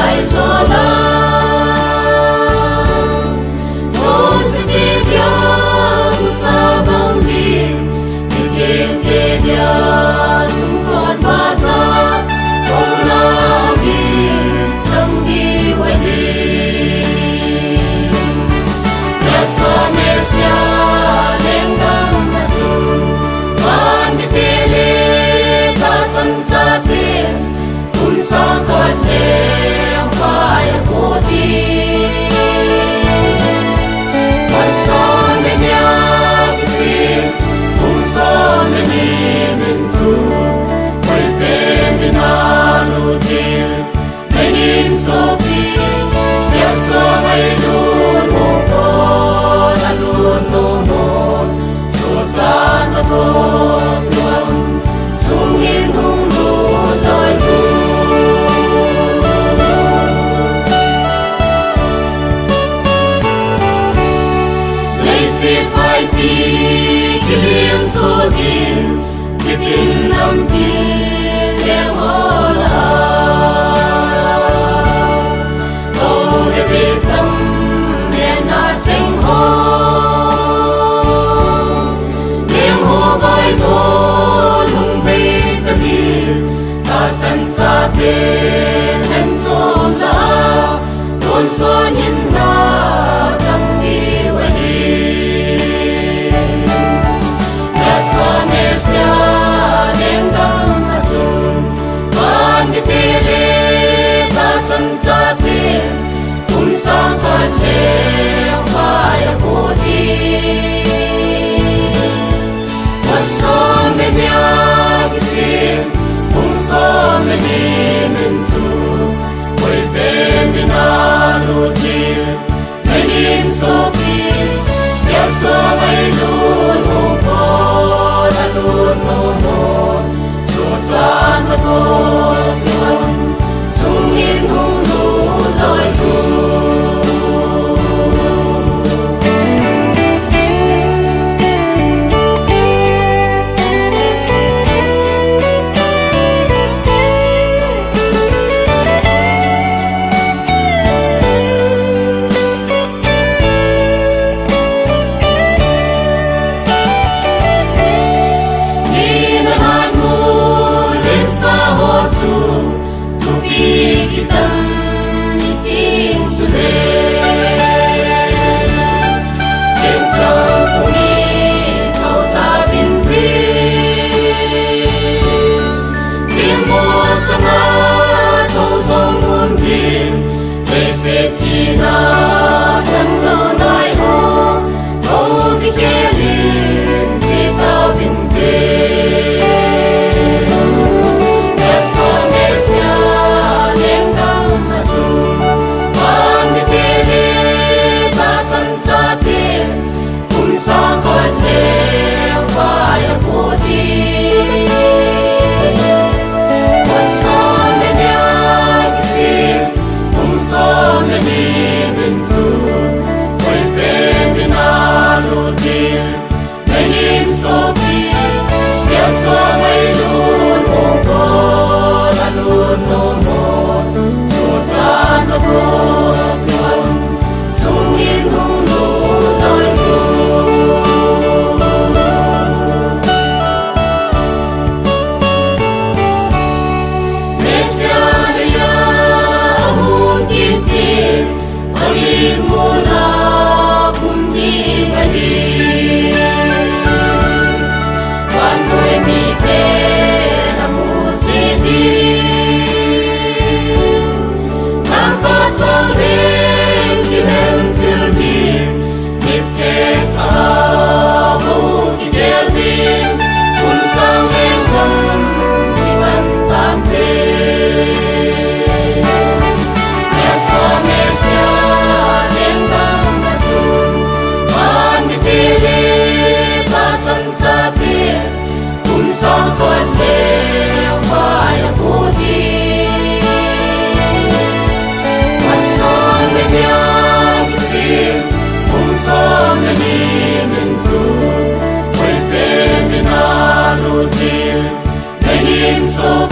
lại gió la gió sẽ tiếp theo cha bóng đi thiên địa dia sung con ba sa con la đi trong đi quay đi Yaswa Mesia lenggang maju man tele ta sam cha te un sa khat le vai ko di man sa me nya si un sa me ni min chu vai pe mi na lu di me him so pi Yaswa ai lu no ko no more so sa na ko tuan sung hin hung lu lai zu lấy si phai pi kilin so din chitin nam pi le ho la oh le bi cham le na cheng ho san cha te nan zo la ton so nin na chang di wa di ya so me sia den gam na chu man te le ta san cha te kun sa ka le wa ya ko di wa so me nya ki si so many men to we been in our routine him so big yes so I don't know God I don't know more so tan the God sung in hung lu lai zu thì na chẳng lâu nói ho câu cái kia liền chỉ ta bình tề ya so me sia lên gam mà chung man me te le ta san cha te kun sa con le vai po di so many men to we been in our routine make him so big yes so I don't know God I don't know more so tan the God sung in hung lu lai zu mula kundi gadi quando mi te na muzidi tanto sole di nentildi mi te ka bu ki geldi kun sang engam di mantante eso me sia so many men to we been in our routine make him so